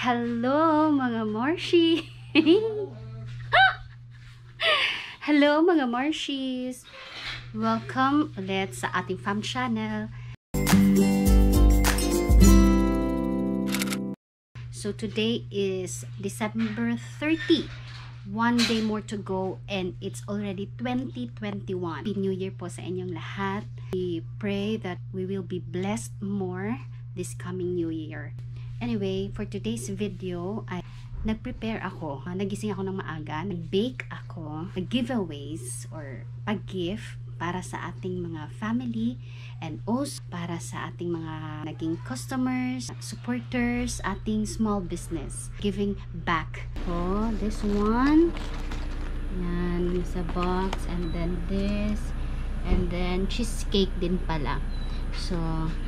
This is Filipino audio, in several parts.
Hello mga Marshi! Hello mga Marshies! Welcome ulit sa ating fam channel. So today is December 30. One day more to go and it's already 2021. Happy New Year po sa inyong lahat. We pray that we will be blessed more this coming New Year. Anyway, for today's video, ay nag-prepare ako. Nagising ako ng maaga. Nag-bake ako. Giveaways or pag-gift para sa ating mga family and also para sa ating mga naging customers, supporters, ating small business. Giving back. Oh, this one. Yan, sa box. And then this. And then cheesecake din pala. So,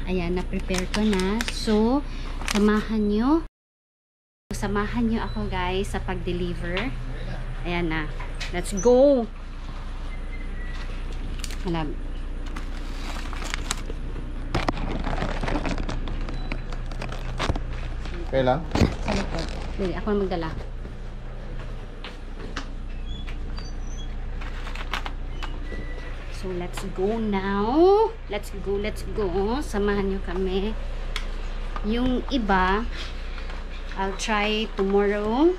ayan, na-prepare ko na. So, samahan nyo ako guys sa pag-deliver. Ayan na. Let's go! Alam. Okay lang? Sa likod. Dili, ako na magdala. So, let's go now. Let's go. Samahan nyo kami. Yung iba, I'll try tomorrow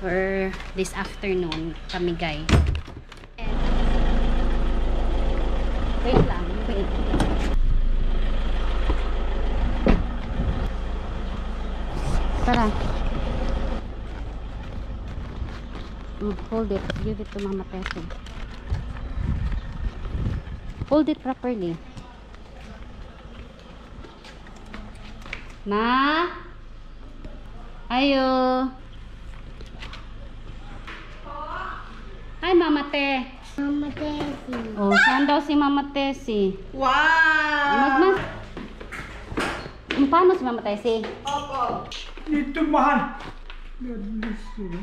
or this afternoon pamigay. And wait lang, wait. Tara. Hold it. Give it to Mama Tete. Hold it properly. Ma? Ayo. Hi, Mama Te. Mama Tessie. Oh, saan daw si Mama Tessie? Wow! Paano si Mama Tessie? Opo. Dito mahal. God bless you.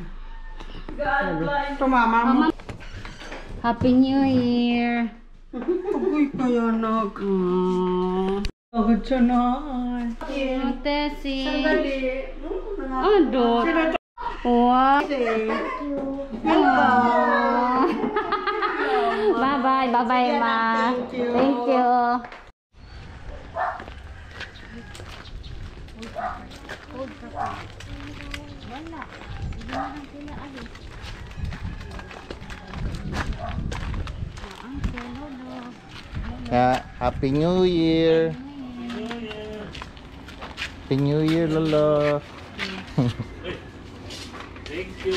God bless. Ito mama mo. Happy New Year. Agoy kaya nag. Agad siya na. Mama Tessie. Sandali. Ado. Wow. Thank you. Aww. Bye-bye. Bye-bye, Ma. Thank you. Happy New Year. Happy New Year, Lolo. Thank you.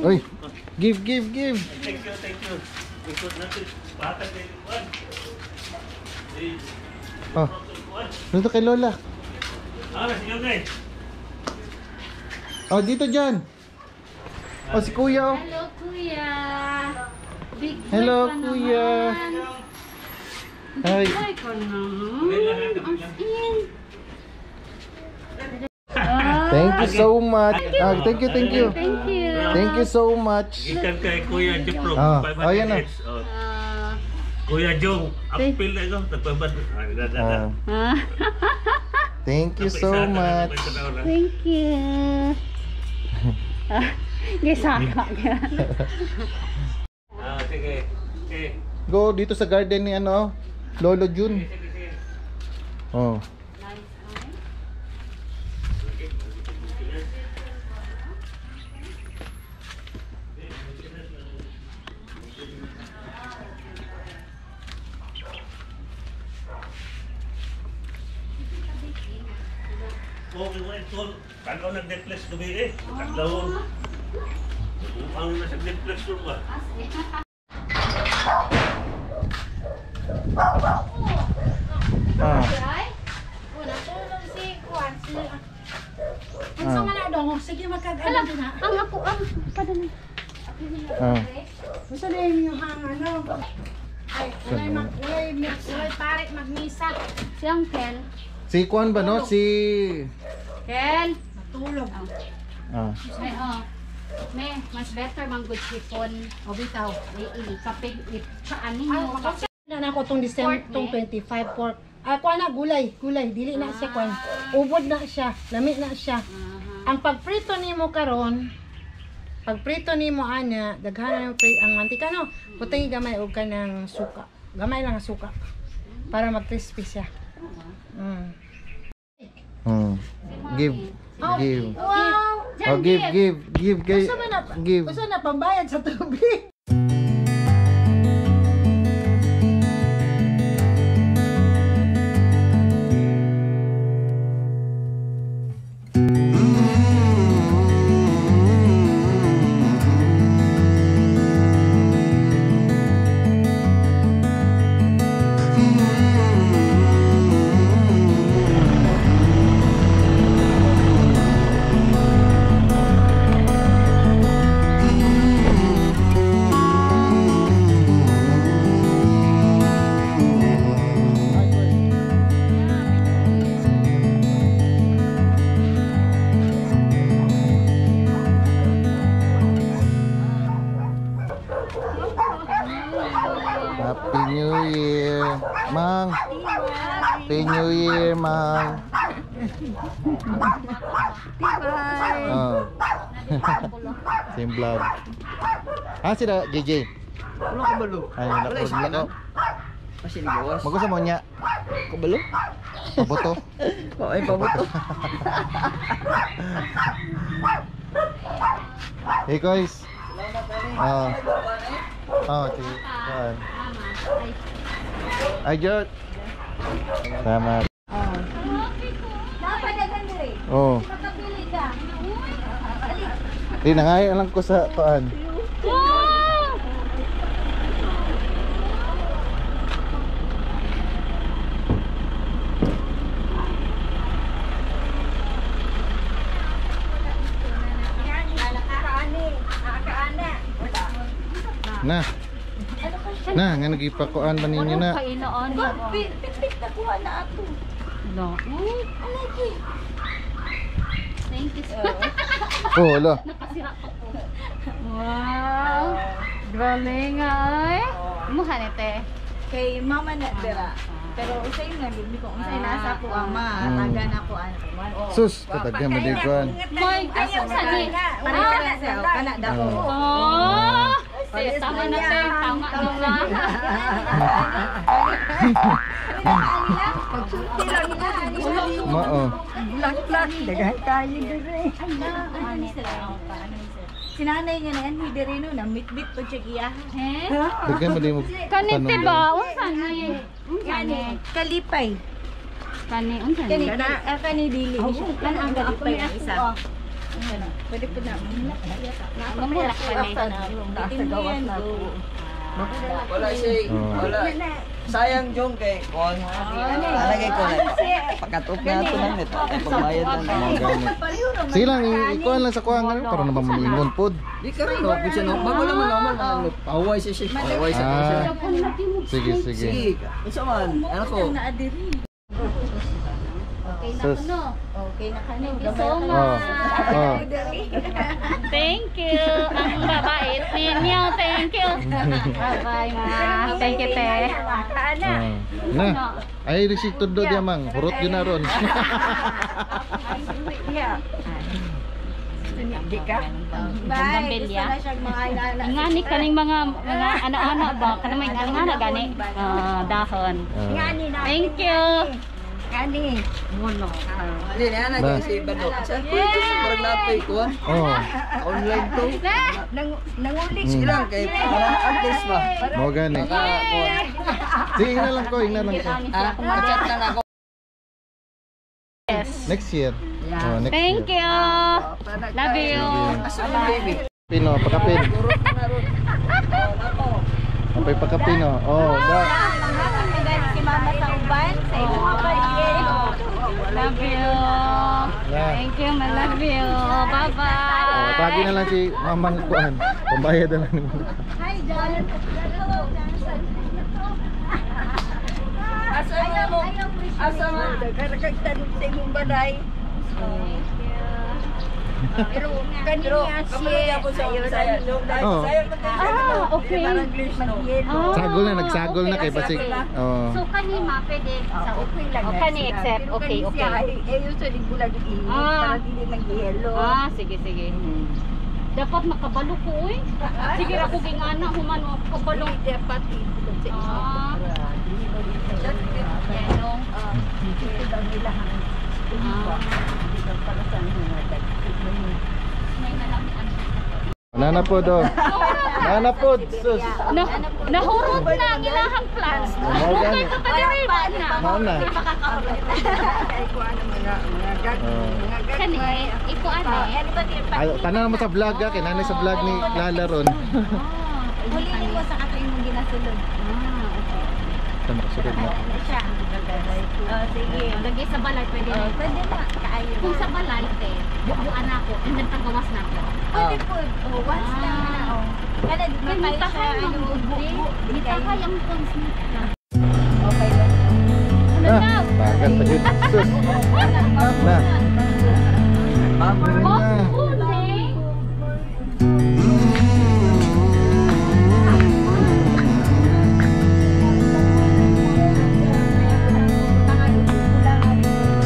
Uy, give. Thank you. Ikot natin. Patag na yung kuwan. Oh, dito kay Lola. Sige, okay. Oh, dito dyan. Oh, si Kuya. Hello, Kuya. Big boy Hello, ka Kuya. naman. Hi. Big boy ka naman. As in. Thank you so much. Thank you. Thank you. Thank you so much. Ikan kay Kuya Jepro. Oh, yan na. Kuya Jong. Apil na ito. Tagpabad. Thank you so much. Thank you. Gisaka ka. Sige. Okay. Go dito sa garden ni ano, Lolo Jun. Oh. Okay, wait. Taglaw na Netflix gabi eh. Taglaw. Ang nasa Netflix doon ba? Natulog si Kwan. Unsa man na dong? Sige magkag-ano din ha. Ang ako, padali. Unsa na yung ano? Ay, walay pare magmisa. Si Uncle. Si Kwan ba no? Si Ken. Natulog. Ay, may, mas better mang good sipon. O bitaw, kapig, saan ninyo? Na ako tong December tong 25 pork kuha na gulay, dili na siya kuha. Ubod na siya, lami na siya. Ang pagprito nimo karon, pagprito nimo ana, daghan ang mantika no. Putay gamay og kanang suka. Gamay lang ang suka para mag-crispy siya. Give. Wow! Oh, give kay give. Usa na pambayad sa tubig. Happy New Year, Mang. Happy New Year, Mang. Oh. Same vlog. Sila JJ. Wala ka balo. Ay, Wala isip ka na. nako. Kasi ligawas. Magusa mo niya. Ka balo? Paboto. Oo, ay pabuto. Hey guys. Okay. Kuan. Ay, Jot. Salamat. Oh. Nangay lang ko sa kuan. Na. Na, nga nagipakuan ba ninyo na? Kainoon mo. Pitik na kuha na ato. No. Alagi. Thank you so Oh, ala. Nakasira ko po. Wow. Galing nga ay. Mukha nete. Kay mama na dira. Pero usay na bibi ko unsay nasa ko ama, taga na ko ano. Sus, katagyan mo di kuan. My God, yung sani. Para sa kana dako. Oh. Sige, tama na te. Tama na. Pagsulti lang nila. Mao. Lang daghan kayo dire. Ano sila? Sinanay nga na yan, hiderino na mitbit po siya iya. Eh? Dagyan mo di mo. Kanite ba? Unsa ni? Unsa ni? Kalipay. Kani, unsa ni? Kani dili. Kana ang kalipay ang isa. Pwede po na. Mamulak pa ni. Nasa gawas na po. Wala siya. Wala. Sayang Jong kay kon. Alagay ko na. Pagkatok na ito lang nito. Pagbayad na Mga naman. gamit. Sige lang, ikuan lang sa kuan nga para naman malingon pod. Di ka rin, no? Bisa no? Bago naman naman. Paway siya siya. Paway sa kasi. Sige, sige. Sige. Isa man. Ano ko? Okay na Sus. ko no. Okay na kani. Thank you so Oh. much. Oh. Thank you. Ang babait ninyo. Thank you. Bye-bye ma. Thank you te. Na. Ay resito do dia mang. Hurot yun na ron. Di ka? Bye. Gusto na siya mga inana. Ngani kaning mga anak-anak ba kanang mga anak gani dahon. Thank you. Kani. Mono. Hindi na yan. Kasi Bando. Sa parang napay ko. Oh. Online to. Nangulik Silang kay at least ba? Mo gani. Sige na lang ko, ina lang ko. Kachat lang ako. Yes. Next year. Oh, next Thank year. you. Love you. Asa man baby? Pino, pakapin. Turot na ron. Apay pakapino. Oh, da. si mama sa uban sa imong kapatid. Love you. Yeah. Thank you, I love you. Bye-bye. Oh, tagi na lang si Mamang kuan. Pambayad na lang ni mo. Hi, John. Asa mo? Karagtan sa imong balay. Pero kaniya siya po sa ayaw Bisaya. na Jong, dahil Oo. Bisaya man tayo. Okay. Parang English, no? mag-yelo. Sagol na, nagsagol na kay basig. Oh. So kanima pwede sa Okay lang. Oh, yan kani sila. accept. Pero Okay, kani okay. siya, ay usually bulag init para dili mag-yelo. sige. Dapat makabalo ko eh. Sige ra ko gingana human mo kabalo. Dapat ibulog sa inyo. Ah. Yelo. Ito daw nila ang ito para sa mga May nalamian. Nanapod oh. Nanapod. Sus. Nahurot na ang ilahang plans. Mao gani. Padiriba na. Mao na. Ay ko ano mga Kani iko ane. Ay, tanan mo sa vlog kay nanay sa vlog ni Lala ron. Huli mo sa ato imong ginasulod. Sa makasulod na. Ano siya? Sige. Lagi sa balay pwede na. Pwede na. Kaayo. Kung sa balay te, bubuan na ako and then tagawas na ako. Pwede po. Once lang na. Kada may tayo siya. Di takay ang cons nito. Okay lang. Ah, bagal pa yun. Sus. Na. Ma'am, Huli!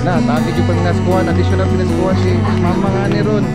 Na, tagi yung pag naskuhan, additional pinaskuhan si mama nga ni Ron.